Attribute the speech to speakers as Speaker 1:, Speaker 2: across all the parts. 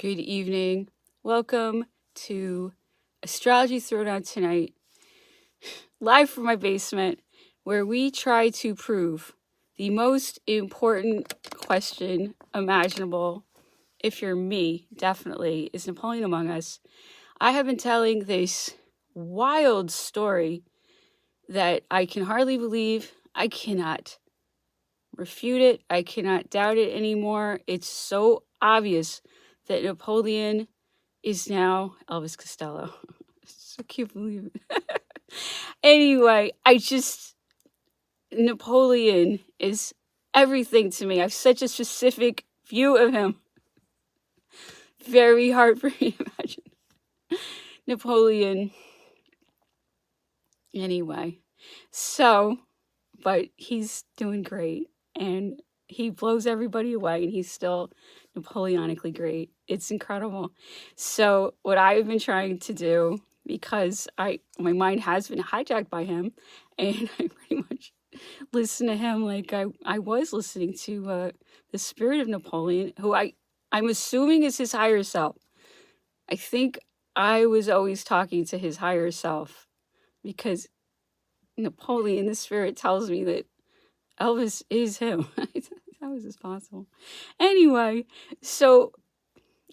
Speaker 1: Good evening. Welcome to Astrology Throwdown tonight, live from my basement, where we try to prove the most important question imaginable. If you're me, definitely, is Napoleon among us. I have been telling this wild story that I can hardly believe. I cannot refute it. I cannot doubt it anymore. It's so obvious that Napoleon is now Elvis Costello. I can't believe it. Anyway, Napoleon is everything to me. I have such a specific view of him. Very hard for me to imagine. Napoleon. Anyway, but he's doing great and he blows everybody away and he's still Napoleonically great. It's incredible. So what I've been trying to do, because my mind has been hijacked by him, and I pretty much listen to him like I was listening to the spirit of Napoleon, who I'm assuming is his higher self. I think I was always talking to his higher self because Napoleon, the spirit, tells me that Elvis is him. How is this possible? Anyway, so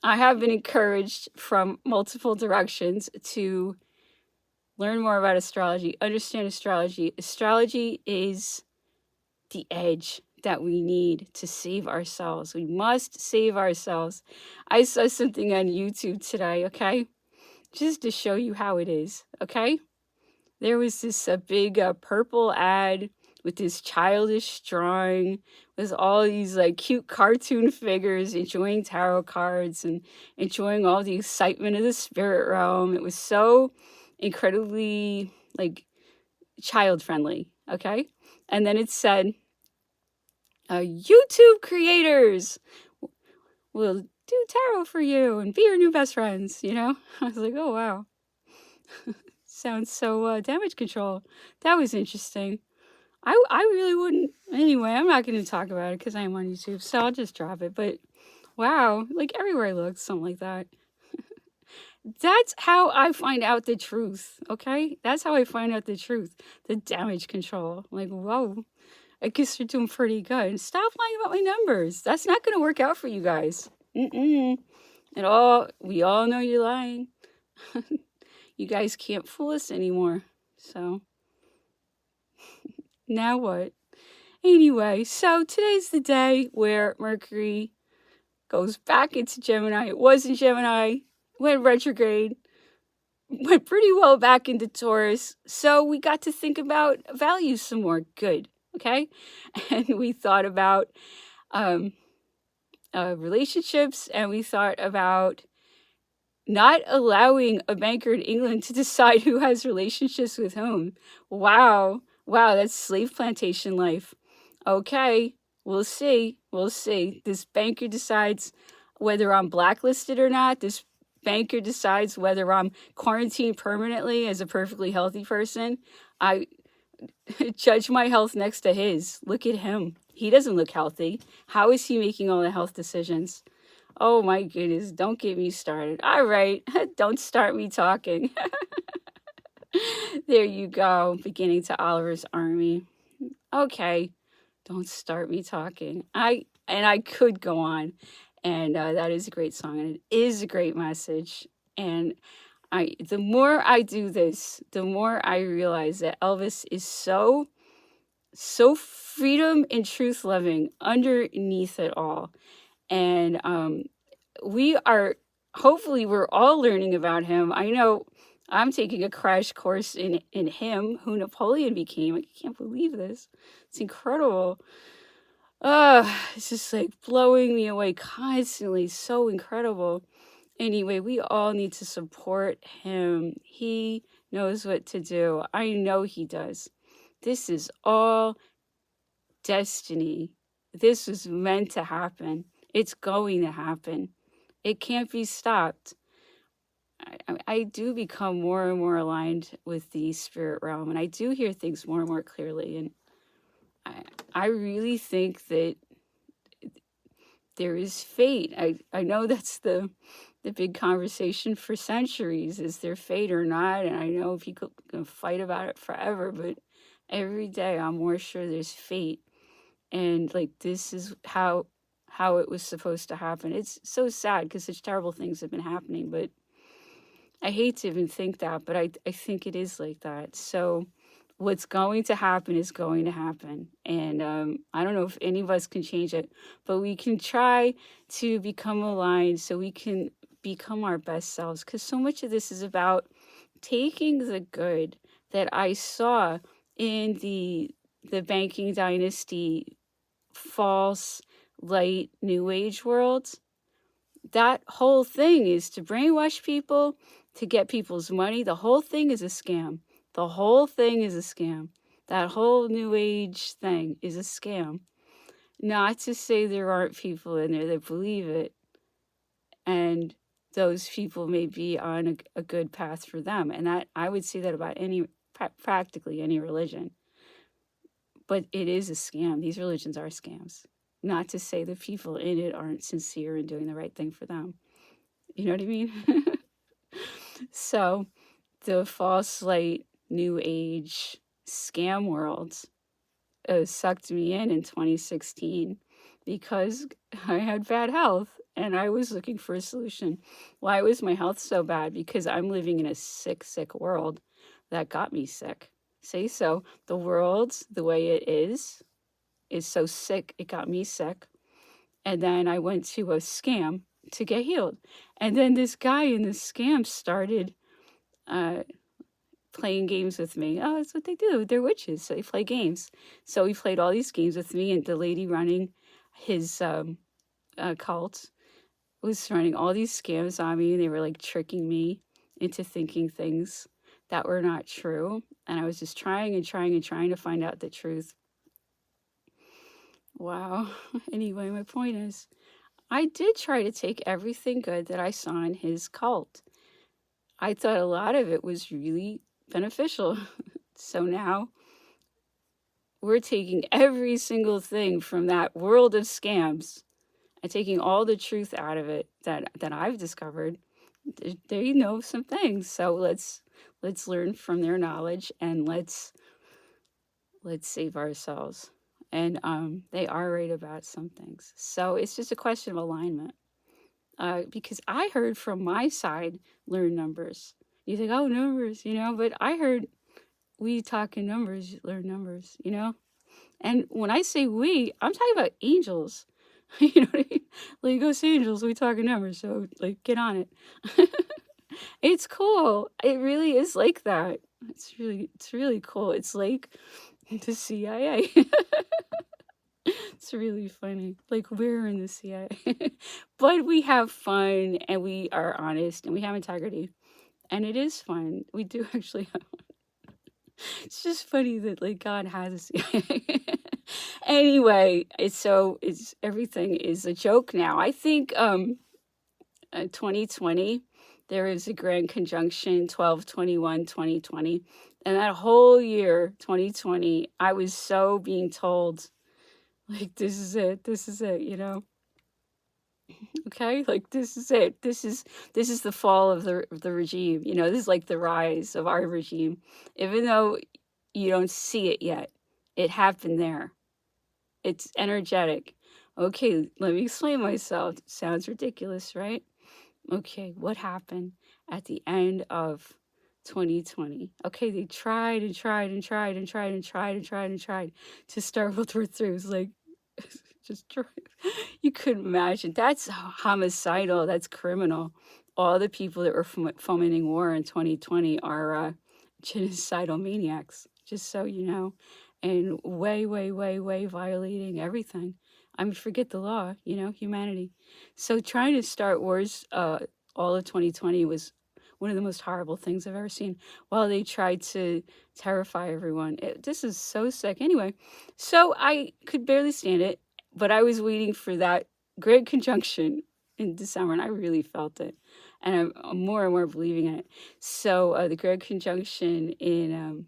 Speaker 1: I have been encouraged from multiple directions to learn more about astrology, understand astrology. Astrology is the edge that we need to save ourselves. We must save ourselves. I saw something on YouTube today, okay? Just to show you how it is, okay? There was this big purple ad with this childish drawing with all these like cute cartoon figures enjoying tarot cards and enjoying all the excitement of the spirit realm. It was so incredibly like child friendly, okay? And then it said, YouTube creators will do tarot for you and be your new best friends, you know? I was like, oh, wow. Sounds so damage control. That was interesting. I really wouldn't. Anyway, I'm not going to talk about it because I am on YouTube, so I'll just drop it. But wow, like everywhere I look, something like that. That's how I find out the truth, okay? That's how I find out the truth. The damage control. Like, whoa, I guess you're doing pretty good. Stop lying about my numbers. That's not going to work out for you guys. We all know you're lying. You guys can't fool us anymore. So, now what? Anyway, so today's the day where Mercury goes back into Gemini. It was in Gemini, went retrograde, went pretty well back into Taurus. So we got to think about values some more. Good, okay? And we thought about relationships, and we thought about not allowing a banker in England to decide who has relationships with whom. Wow, that's slave plantation life. Okay, we'll see. This banker decides whether I'm blacklisted or not. This banker decides whether I'm quarantined permanently as a perfectly healthy person. I judge my health next to his. Look at him. He doesn't look healthy. How is he making all the health decisions? Oh my goodness, don't get me started. All right, don't start me talking. There you go, beginning to Oliver's Army. Okay, don't start me talking. I could go on, and that is a great song, and it is a great message. And the more I do this, the more I realize that Elvis is so freedom and truth loving underneath it all. And hopefully we're all learning about him. I know I'm taking a crash course in him, who Napoleon became. I can't believe this. It's incredible. It's just like blowing me away constantly. So incredible. Anyway, we all need to support him. He knows what to do. I know he does. This is all destiny. This was meant to happen. It's going to happen. It can't be stopped. I do become more and more aligned with the spirit realm, and I do hear things more and more clearly. And I really think that there is fate. I know that's the big conversation for centuries. Is there fate or not? And I know people can fight about it forever, but every day I'm more sure there's fate. And like this is how it was supposed to happen. It's so sad because such terrible things have been happening, but I hate to even think that, but I think it is like that. So what's going to happen is going to happen. And I don't know if any of us can change it, but we can try to become aligned so we can become our best selves. Because so much of this is about taking the good that I saw in the banking dynasty, false light new age world. That whole thing is to brainwash people, to get people's money. The whole thing is a scam. The whole thing is a scam. That whole new age thing is a scam. Not to say there aren't people in there that believe it, and those people may be on a good path for them. And that I would say that about practically any religion. But it is a scam. These religions are scams. Not to say the people in it aren't sincere and doing the right thing for them. You know what I mean? So the false light, new age scam world sucked me in 2016 because I had bad health and I was looking for a solution. Why was my health so bad? Because I'm living in a sick world that got me sick. See, so the world, the way it is so sick, it got me sick. And then I went to a scam to get healed. And then this guy in the scam started playing games with me. Oh, that's what they do. They're witches, so they play games. So he played all these games with me, and the lady running his cult was running all these scams on me, and they were like tricking me into thinking things that were not true. And I was just trying to find out the truth. Wow. Anyway, my point is, I did try to take everything good that I saw in his cult. I thought a lot of it was really beneficial. So now we're taking every single thing from that world of scams and taking all the truth out of it that I've discovered. They know some things. So let's learn from their knowledge and let's save ourselves. And they are right about some things. So it's just a question of alignment. Because I heard from my side, learn numbers. You think, oh, numbers, but I heard we talk in numbers, learn numbers, And when I say we, I'm talking about angels. You know what I mean? Like, us angels, we talk in numbers. So, like, get on it. It's cool. It really is like that. It's really cool. It's like the CIA. It's really funny. Like, we're in the CIA. But we have fun and we are honest and we have integrity. And it is fun. We do actually have fun. It's just funny that like God has a CIA. Anyway, it's everything is a joke now. I think 2020 there is a grand conjunction 12/21/2020, and that whole year 2020 I was so being told like this is it, okay, like this is it, this is the fall of the regime, this is like the rise of our regime, even though you don't see it yet. It happened there. It's energetic. Okay, let me explain myself. Sounds ridiculous, right? Okay, what happened at the end of 2020? Okay, they tried and tried and tried and tried and tried and tried and tried to start World War III. It was like, just try. You couldn't imagine. That's homicidal. That's criminal. All the people that were fomenting war in 2020 are genocidal maniacs, just so you know, and way, way, way, way violating everything. I mean, forget the law, humanity. So trying to start wars all of 2020 was one of the most horrible things I've ever seen. While they tried to terrify everyone. This is so sick. Anyway, so I could barely stand it, but I was waiting for that great conjunction in December, and I really felt it. And I'm more and more believing in it. So the great conjunction in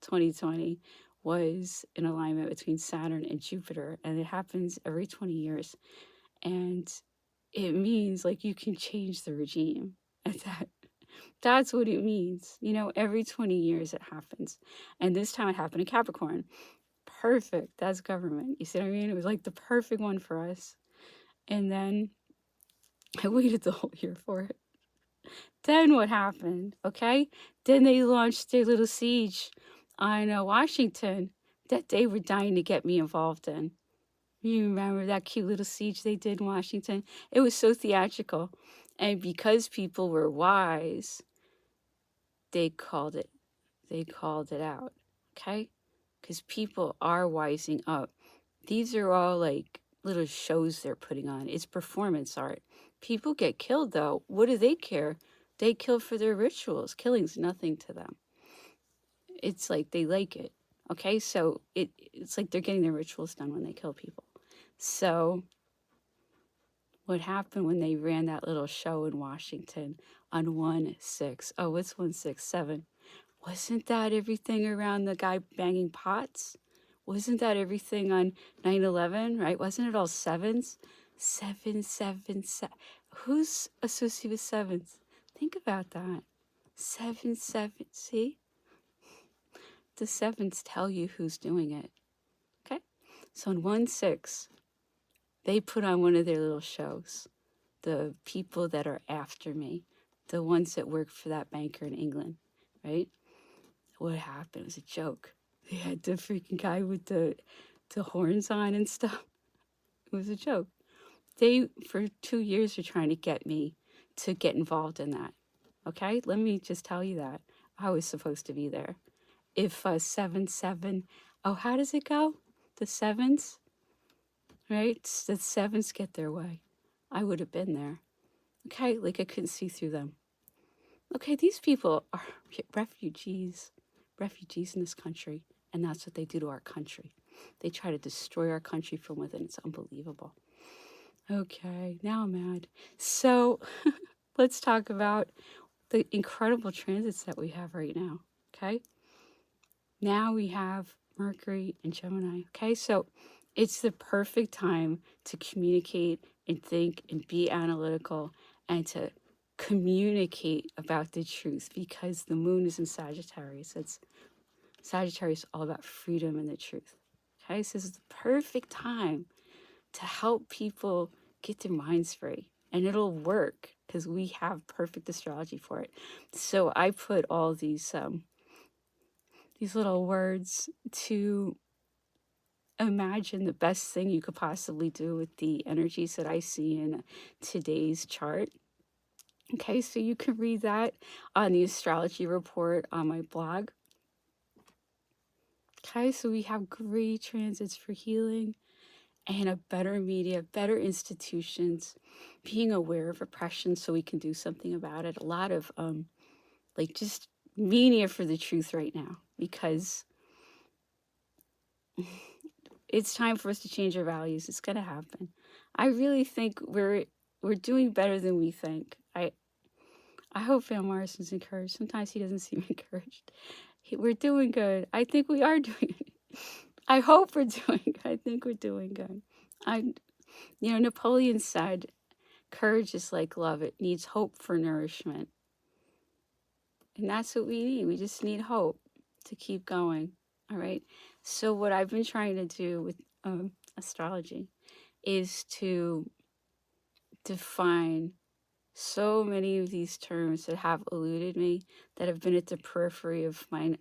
Speaker 1: 2020 was an alignment between Saturn and Jupiter, and it happens every 20 years. And it means like you can change the regime. That's what it means. Every 20 years it happens. And this time it happened in Capricorn. Perfect. That's government. You see what I mean? It was like the perfect one for us. And then I waited the whole year for it. Then what happened? Okay. Then they launched their little siege on Washington that they were dying to get me involved in. You remember that cute little siege they did in Washington? It was so theatrical. And because people were wise, they called it out. Okay? Because people are wising up. These are all like little shows they're putting on. It's performance art. People get killed though. What do they care? They kill for their rituals. Killing's nothing to them. It's like they like it. Okay? So it's like they're getting their rituals done when they kill people. So what happened when they ran that little show in Washington on 1/6? Oh, what's 1/6? 7. Wasn't that everything around the guy banging pots? Wasn't that everything on 9/11, right? Wasn't it all sevens? 777. Who's associated with sevens? Think about that. 7. See? The sevens tell you who's doing it. Okay? So on 1/6, they put on one of their little shows. The people that are after me, the ones that work for that banker in England, right? What happened? It was a joke. They had the freaking guy with the horns on and stuff. It was a joke. They, for 2 years, were trying to get me to get involved in that. Okay? Let me just tell you that. I was supposed to be there. If 7, oh, how does it go? The sevens, right? The sevens get their way. I would have been there. Okay? Like I couldn't see through them. Okay, these people are refugees in this country, and that's what they do to our country. They try to destroy our country from within. It's unbelievable. Okay, now I'm mad. So let's talk about the incredible transits that we have right now. Okay, now we have Mercury and Gemini. Okay, so it's the perfect time to communicate and think and be analytical and to communicate about the truth, because the moon is in Sagittarius. Sagittarius is all about freedom and the truth. Okay, so this is the perfect time to help people get their minds free, and it'll work because we have perfect astrology for it. So I put all these little words to imagine the best thing you could possibly do with the energies that I see in today's chart. Okay, so you can read that on the astrology report on my blog. Okay, so we have great transits for healing and a better media, better institutions, being aware of oppression so we can do something about it. A lot of like just media for the truth right now, because it's time for us to change our values. It's going to happen. I really think we're doing better than we think. I hope Van Morrison's encouraged. Sometimes he doesn't seem encouraged. We're doing good. I think we are doing it. I hope we're doing good. I think we're doing good. Napoleon said, courage is like love. It needs hope for nourishment. And that's what we need. We just need hope to keep going. All right. So what I've been trying to do with astrology is to define so many of these terms that have eluded me, that have been at the periphery of my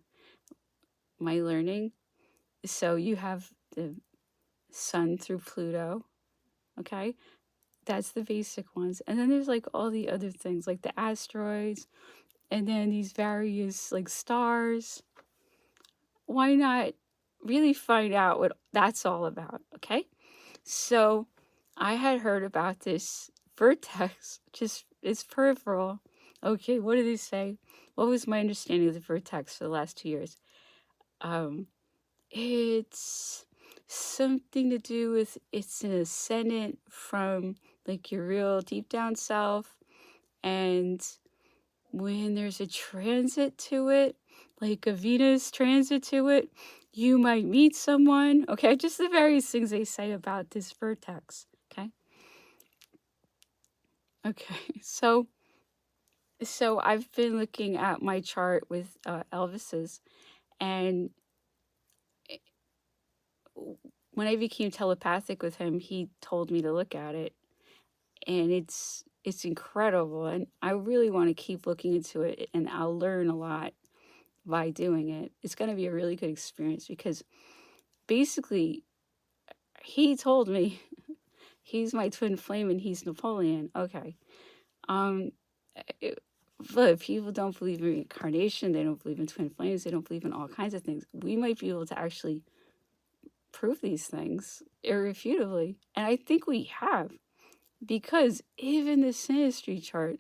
Speaker 1: learning. So you have the Sun through Pluto, okay? That's the basic ones. And then there's like all the other things, like the asteroids, and then these various like stars. Why not really find out what that's all about, okay? So I had heard about this vertex, just it's peripheral. Okay, what did they say? What was my understanding of the vertex for the last 2 years? It's something to do with, it's an ascendant from like your real deep down self, and when there's a transit to it, like a Venus transit to it, you might meet someone. Okay, just the various things they say about this vertex. Okay, Okay, so I've been looking at my chart with Elvis's, and i- when I became telepathic with him, he told me to look at it, and it's incredible, and I really want to keep looking into it, and I'll learn a lot by doing it. It's going to be a really good experience because basically he told me he's my twin flame and he's Napoleon. Okay. Um, it, but people don't believe in reincarnation. They don't believe in twin flames. They don't believe in all kinds of things. We might be able to actually prove these things irrefutably. And I think we have, because even the synastry chart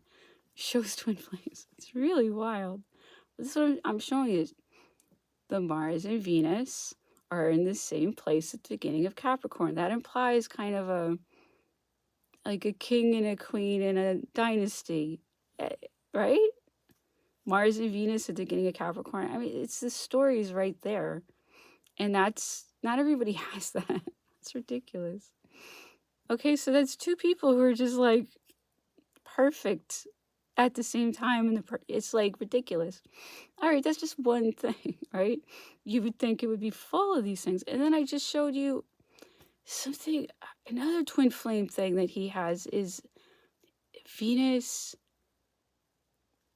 Speaker 1: shows twin flames. It's really wild. This is what I'm showing you. The Mars and Venus are in the same place at the beginning of Capricorn. That implies kind of like a king and a queen in a dynasty, right? Mars and Venus at the beginning of Capricorn. I mean, it's the stories right there. And that's not everybody has that. It's ridiculous. Okay, so that's two people who are just like perfect at the same time, and it's like ridiculous. All right, that's just one thing, right? You would think it would be full of these things. And then I just showed you something, another twin flame thing that he has is Venus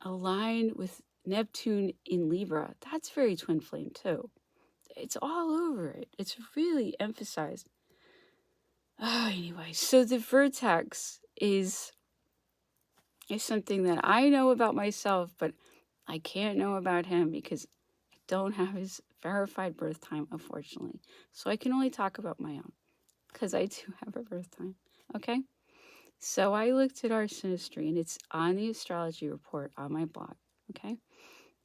Speaker 1: aligned with Neptune in Libra. That's very twin flame too. It's all over it. It's really emphasized. Anyway, so the vertex is something that I know about myself, but I can't know about him because I don't have his verified birth time, unfortunately. So I can only talk about my own because I do have a birth time. Okay? So I looked at our synastry, and it's on the astrology report on my blog. Okay?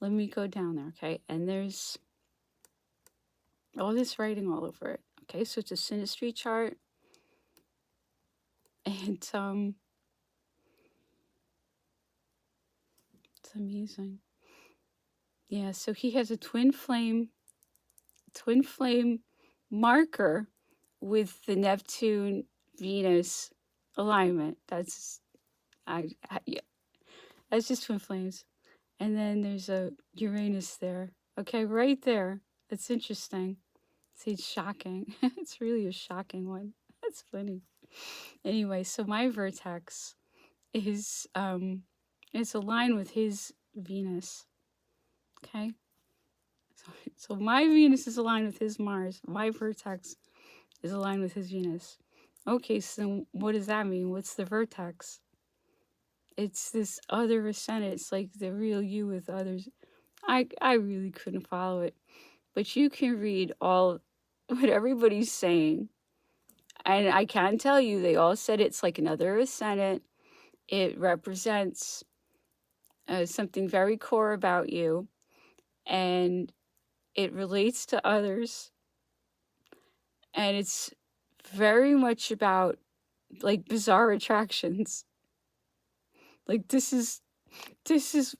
Speaker 1: Let me go down there. Okay? And there's all this writing all over it. Okay? So it's a synastry chart. And it's amazing. Yeah, so he has a twin flame marker with the Neptune Venus alignment. That's yeah, that's just twin flames. And then there's a Uranus there. Okay, right there. That's interesting. See, it's shocking. It's really a shocking one. That's funny. Anyway, so my vertex is it's aligned with his Venus. Okay? So my Venus is aligned with his Mars. My vertex is aligned with his Venus. Okay, so what does that mean? What's the vertex? It's this other ascendant. It's like the real you with others. I really couldn't follow it. But you can read all what everybody's saying. And I can tell you, they all said it's like another ascendant. It represents something very core about you. And it relates to others. And it's very much about like bizarre attractions. Like this is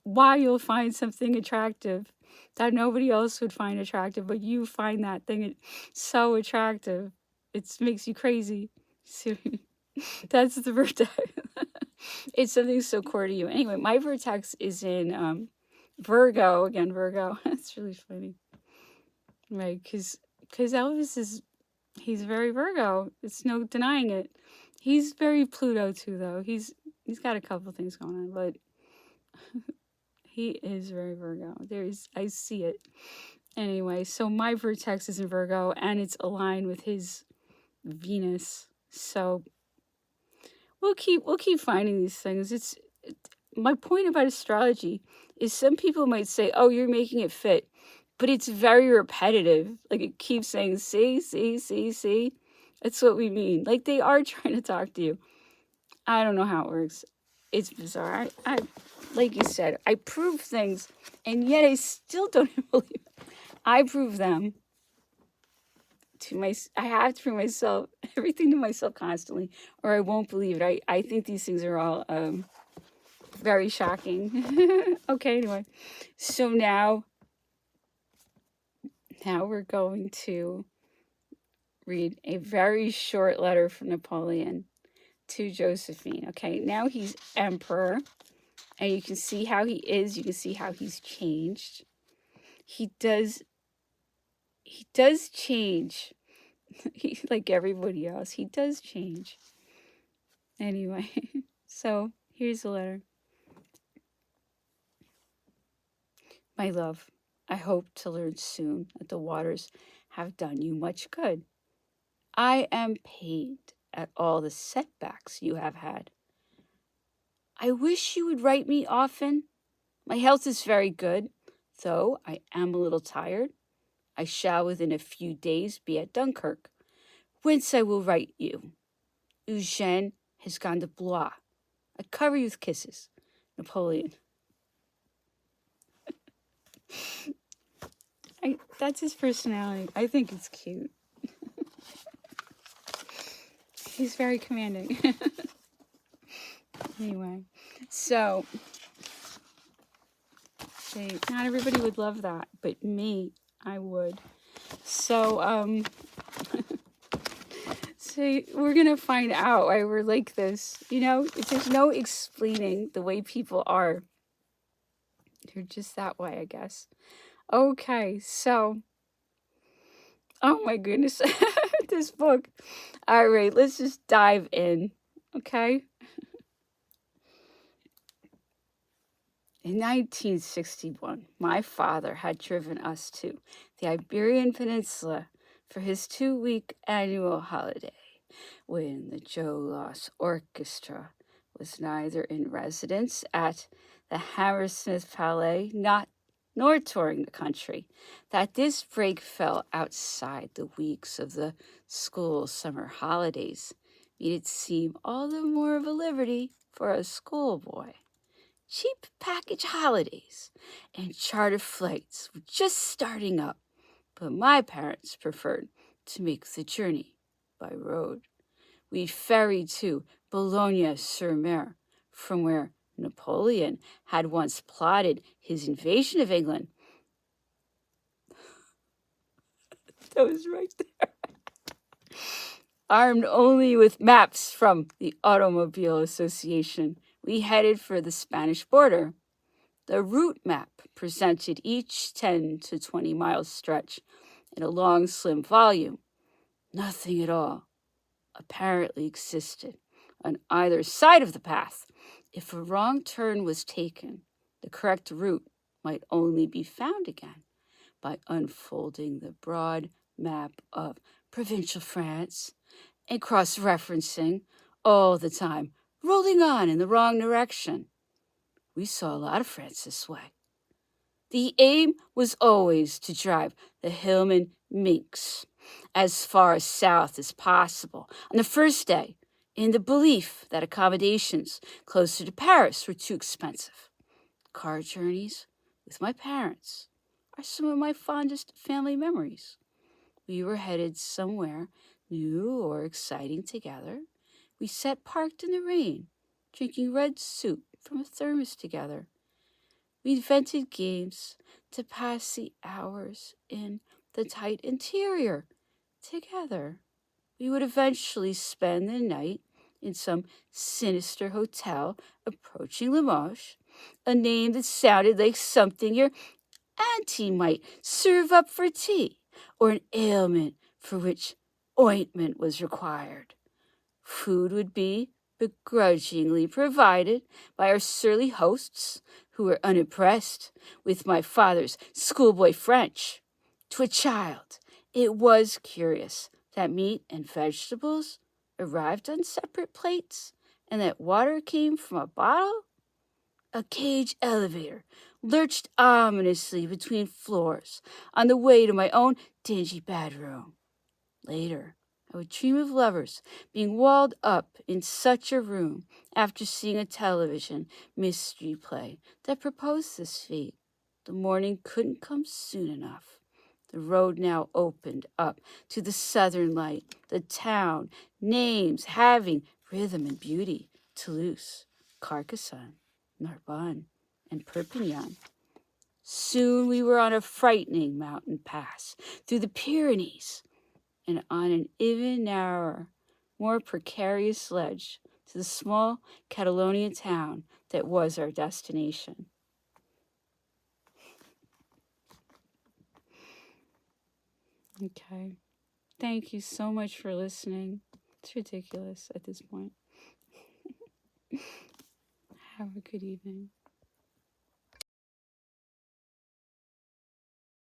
Speaker 1: why you'll find something attractive that nobody else would find attractive, but you find that thing so attractive. It makes you crazy. So that's the vertex. It's something so core to you. Anyway, my vertex is in Virgo. Again, Virgo. That's really funny. Right, because Elvis he's very Virgo. It's no denying it. He's very Pluto too, though. He's got a couple things going on, but he is very Virgo. I see it. Anyway, so my vertex is in Virgo, and it's aligned with his Venus. So we'll keep finding these things. My point about astrology is some people might say, "Oh, you're making it fit," but it's very repetitive. Like it keeps saying, "See, see, see, see." That's what we mean. Like they are trying to talk to you. I don't know how it works. It's bizarre. I like you said, I prove things, and yet I still don't believe it. I prove them I have to prove myself everything to myself constantly, or I won't believe it. I think these things are all very shocking. Okay, anyway, so now we're going to read a very short letter from Napoleon to Josephine. Okay, now he's emperor, and you can see how he is. You can see how he's changed. He does change. He, like everybody else, he does change. Anyway, so here's the letter. My love, I hope to learn soon that the waters have done you much good. I am pained at all the setbacks you have had. I wish you would write me often. My health is very good, though I am a little tired. I shall within a few days be at Dunkirk, whence I will write you. Eugene has gone to Blois. I cover you with kisses. Napoleon. That's his personality. I think it's cute. He's very commanding. Anyway, so not everybody would love that, but me, I would. So, so we're gonna find out why we're like this. You know, there's no explaining the way people are. They're just that way, I guess. Okay, so, oh my goodness, this book. All right, let's just dive in, okay? In 1961, my father had driven us to the Iberian Peninsula for his 2-week annual holiday, when the Joe Loss Orchestra was neither in residence at the Hammersmith Palais nor touring the country. That this break fell outside the weeks of the school summer holidays made it seem all the more of a liberty for a schoolboy. Cheap package holidays and charter flights were just starting up, but my parents preferred to make the journey by road. We ferried to Boulogne-sur-Mer, from where Napoleon had once plotted his invasion of England. That was right there. Armed only with maps from the Automobile Association, we headed for the Spanish border. The route map presented each 10 to 20 mile stretch in a long, slim volume. Nothing at all apparently existed on either side of the path. If a wrong turn was taken, the correct route might only be found again by unfolding the broad map of provincial France and cross-referencing all the time, rolling on in the wrong direction. We saw a lot of France this way. The aim was always to drive the Hillman Minx as far south as possible on the first day, in the belief that accommodations closer to Paris were too expensive. Car journeys with my parents are some of my fondest family memories. We were headed somewhere new or exciting together. We sat parked in the rain, drinking red soup from a thermos together. We invented games to pass the hours in the tight interior together. We would eventually spend the night in some sinister hotel approaching Limoges, a name that sounded like something your auntie might serve up for tea, or an ailment for which ointment was required. Food would be begrudgingly provided by our surly hosts, who were unimpressed with my father's schoolboy French. To a child, it was curious that meat and vegetables arrived on separate plates and that water came from a bottle. A cage elevator lurched ominously between floors on the way to my own dingy bedroom. Later, I would dream of lovers being walled up in such a room after seeing a television mystery play that proposed this fate. The morning couldn't come soon enough. The road now opened up to the southern light, the town, names having rhythm and beauty: Toulouse, Carcassonne, Narbonne, and Perpignan. Soon we were on a frightening mountain pass through the Pyrenees, and on an even narrower, more precarious ledge to the small Catalonian town that was our destination. Okay. Thank you so much for listening. It's ridiculous at this point. Have a good evening.